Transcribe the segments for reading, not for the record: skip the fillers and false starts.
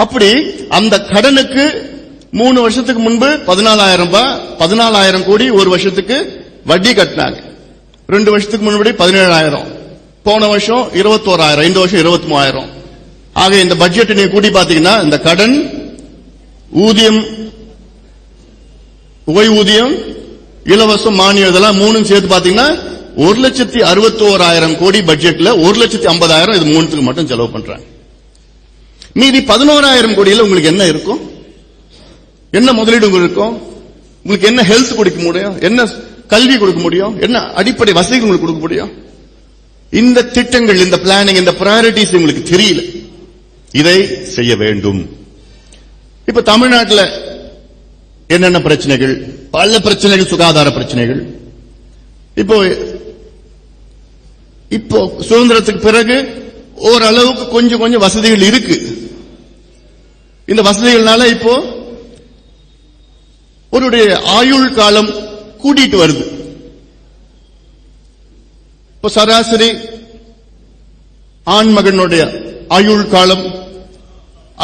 அப்படி அந்த கடனுக்கு 3 வருஷத்துக்கு முன்பு 14,000 ரூபாய், 14,000 கோடி ஒரு வருஷத்துக்கு வட்டி கட்டினாங்க. 2 வருஷத்துக்கு முன்னாடி 17,000, போன வருஷம் 21,000, இந்த வருஷம் 23,000. ஆக இந்த பட்ஜெட் நீங்க கூட்டி பாத்தீங்கன்னா இந்த கடன், ஊதியம், ஓய்வூதியம், இலவசம், மானியம் இதெல்லாம் மூணும் சேர்த்து பாத்தீங்கன்னா 1,61,000 கோடி பட்ஜெட்ல 1,50,000 இது மூணுத்துக்கு மட்டும் செலவு பண்றாங்க. மீதி 11,000 கோடியில உங்களுக்கு என்ன இருக்கும்? என்ன முதலீடு இருக்கும்? உங்களுக்கு என்ன ஹெல்த் கொடுக்க முடியும்? என்ன கல்வி கொடுக்க முடியும்? என்ன அடிப்படை வசதிகள் உங்களுக்கு கொடுக்க முடியும்? இந்த திட்டங்கள், இந்த பிளானிங், இந்த பிரையாரிட்டிஸ் உங்களுக்கு தெரியல. இதை செய்ய வேண்டும். இப்ப தமிழ்நாட்டில் என்னென்ன பிரச்சனைகள்? பல பிரச்சனைகள், சுகாதார பிரச்சனைகள். இப்போ சுதந்திரத்துக்கு பிறகு ஓரளவுக்கு கொஞ்சம் கொஞ்சம் வசதிகள் இருக்கு. இந்த வசதிகள்னால இப்போ ஒருடைய ஆயுள் காலம் கூட்டிட்டு வருது. இப்போ சராசரி ஆண் மகனுடைய ஆயுள் காலம்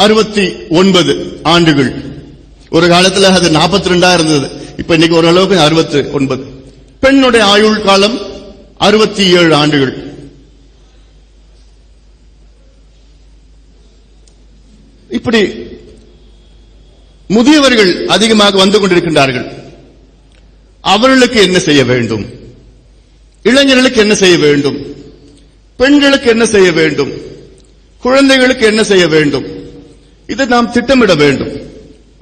69 ஆண்டுகள். ஒரு காலத்தில் அது 42 இருந்தது. இப்ப இன்னைக்கு ஓரளவுக்கு 69. பெண்ணுடைய ஆயுள் காலம் 67 ஆண்டுகள். இப்படி முதியவர்கள் அதிகமாக வந்து கொண்டிருக்கின்றார்கள். அவர்களுக்கு என்ன செய்ய வேண்டும்? இளைஞர்களுக்கு என்ன செய்ய வேண்டும்? பெண்களுக்கு என்ன செய்ய வேண்டும்? குழந்தைகளுக்கு என்ன செய்ய வேண்டும்? இதை நாம் திட்டமிட வேண்டும்.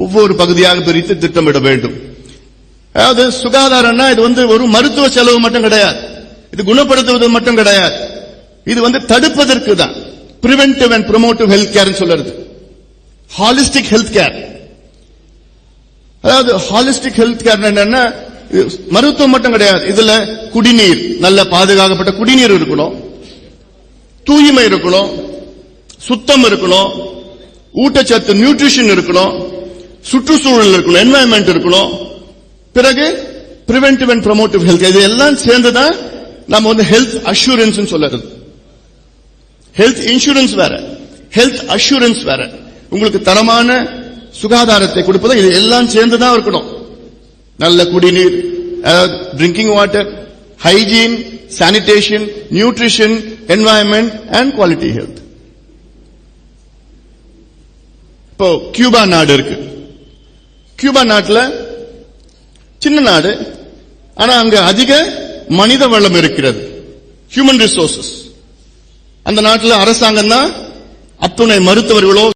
ஒவ்வொரு பகுதியாக பிரித்து திட்டமிட வேண்டும். அதாவது சுகாதாரம்னா இது ஒரு மருத்துவ செலவு மட்டும் கிடையாது, இது குணப்படுத்துவது மட்டும் கிடையாது, இது தடுப்பதற்கு தான். பிரிவென்டிவ் அண்ட் ப்ரோமோட்டிவ் ஹெல்த் கேர் சொல்றது. Holistic health care. அதாவது ஹாலிஸ்டிக் ஹெல்த் கேர் என்னன்னா மருத்துவம் மட்டும் கிடையாது. இதுல குடிநீர், நல்ல பாதுகாக்கப்பட்ட குடிநீர் இருக்கணும், தூய்மை இருக்கணும், சுத்தம் இருக்கணும், ஊட்டச்சத்து நியூட்ரிஷன் இருக்கணும், சுற்றுச்சூழல் இருக்கணும், என்வாயன்மெண்ட் இருக்கணும். பிறகு பிரிவென்டிவ் அண்ட் ப்ரோமோட்டிவ் ஹெல்த், இது எல்லாம் சேர்ந்துதான் நம்ம ஹெல்த் அஷூரன்ஸ் சொல்றது. ஹெல்த் இன்சூரன்ஸ் வேற, ஹெல்த் அஷூரன்ஸ் வேற. உங்களுக்கு தரமான சுகாதாரத்தை கொடுப்பது இது எல்லாம் சேர்ந்துதான் இருக்கணும். நல்ல குடிநீர், drinking water, hygiene, sanitation, nutrition, environment and quality health. இப்போ கியூபா நாடு இருக்கு. கியூபா நாட்டில் சின்ன நாடு, ஆனா அங்க அதிக மனித வளம் இருக்கிறது, ஹியூமன் ரிசோர்சஸ். அந்த நாட்டில் அரசாங்கம் தான் அத்துணை மருத்துவர்களோ